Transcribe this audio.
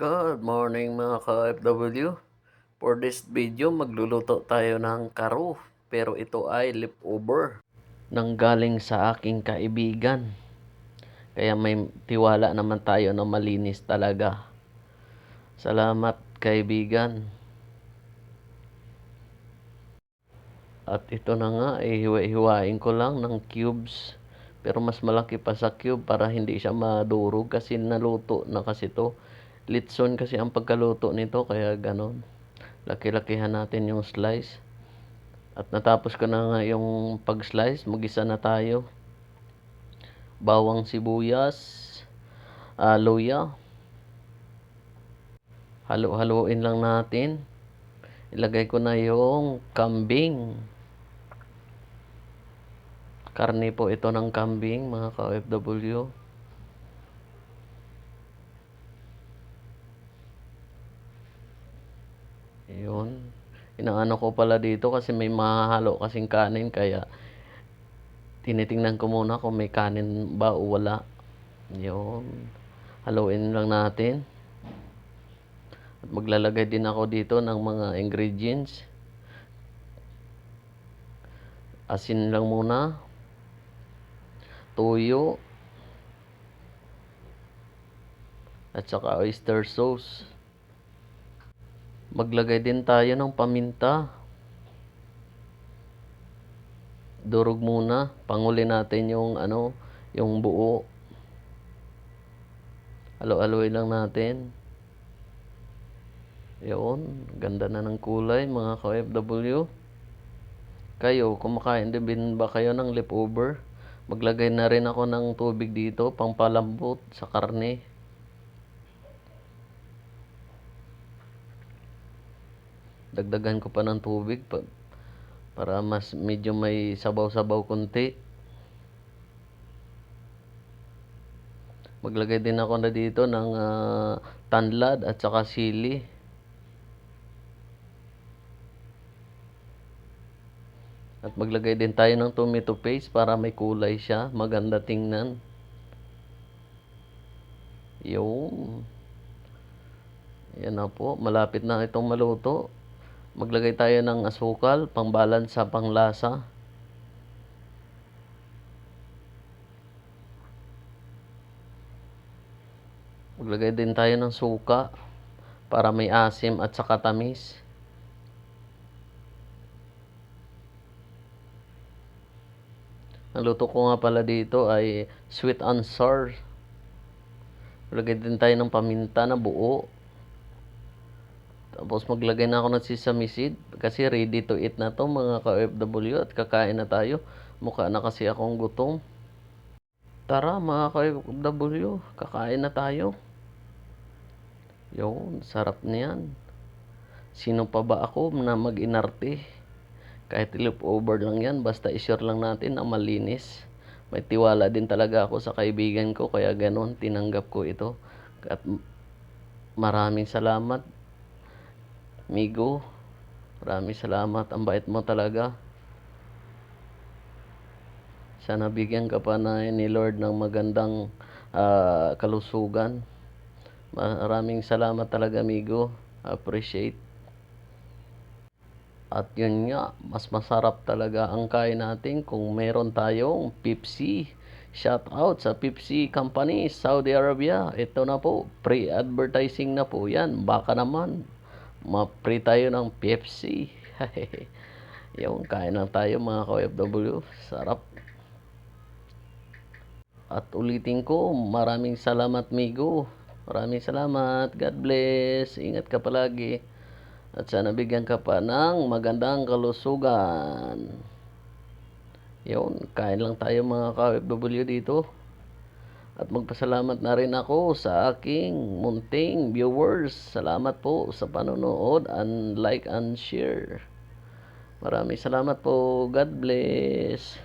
Good morning mga ka-OFW. For this video, magluluto tayo ng karo. Pero ito ay leftover. Nanggaling sa aking kaibigan. Kaya may tiwala naman tayo na malinis talaga. Salamat kaibigan. At ito na nga, hiwa-hiwain ko lang ng cubes. Pero mas malaki pa sa cube para hindi siya madurog kasi naluto na kasi to. Litson kasi ang pagkaluto nito kaya ganon. Laki-lakihan natin yung slice. At natapos ko na nga yung pag-slice, mag-isa na tayo. Bawang sibuyas, luya. Halo-haloin lang natin. Ilagay ko na yung kambing. Karne po ito ng kambing, mga ka-OFW. Yun. Inaano ko pala dito kasi may mahahalo kasing kanin kaya tinitingnan ko muna kung may kanin ba o wala. Yun. Haluin lang natin. At maglalagay din ako dito ng mga ingredients. Asin lang muna. Toyo. At saka oyster sauce. Maglagay din tayo ng paminta. Durog muna. Panguli natin yung yung buo. Halo-haloy lang natin. Yun. Ganda na ng kulay mga ka-OFW. Kayo, kumakain din ba kayo ng leftover? Maglagay na rin ako ng tubig dito, pangpalambot sa karne. Dagdagan ko pa ng tubig para mas medyo may sabaw-sabaw kunti. Maglagay din ako na dito ng tanlad at saka sili. At maglagay din tayo ng tomato paste para may kulay siya. Maganda tingnan. Yung. Yan na po. Malapit na itong maluto. Maglagay tayo ng asukal, pangbalance sa panglasa. Maglagay din tayo ng suka para may asim at saka tamis. Ang luto ko nga pala dito ay sweet and sour. Maglagay din tayo ng paminta na buo. Tapos maglagay na ako ng sesame seed kasi ready to eat na to mga ka-OFW at kakain na tayo. Mukha na kasi akong gutom. Tara mga ka-OFW, kakain na tayo. Yun, sarap niyan. Sino pa ba ako na mag-inarte? Kahit leftover lang yan, basta isure lang natin na malinis. May tiwala din talaga ako sa kaibigan ko, kaya ganon, tinanggap ko ito. At maraming salamat, Migo. Maraming salamat, ang bait mo talaga. Sana bigyan ka pa na ni Lord ng magandang kalusugan. Maraming salamat talaga, Migo. Appreciate. At yun nga, mas masarap talaga ang kain natin kung meron tayong Pepsi. Shout out sa Pepsi Company, Saudi Arabia. Ito na po, pre-advertising na po yan. Baka naman, ma-pre tayo ng Pepsi. Yung kain lang tayo mga ka-OFW. Sarap. At ulitin ko, maraming salamat, Migo. Maraming salamat. God bless. Ingat ka palagi. At sana bigyan ka pa ng magandang kalusugan. Yun, kain lang tayo mga ka-OFW dito. At magpasalamat na rin ako sa aking munting viewers. Salamat po sa panonood and like and share. Maraming salamat po. God bless.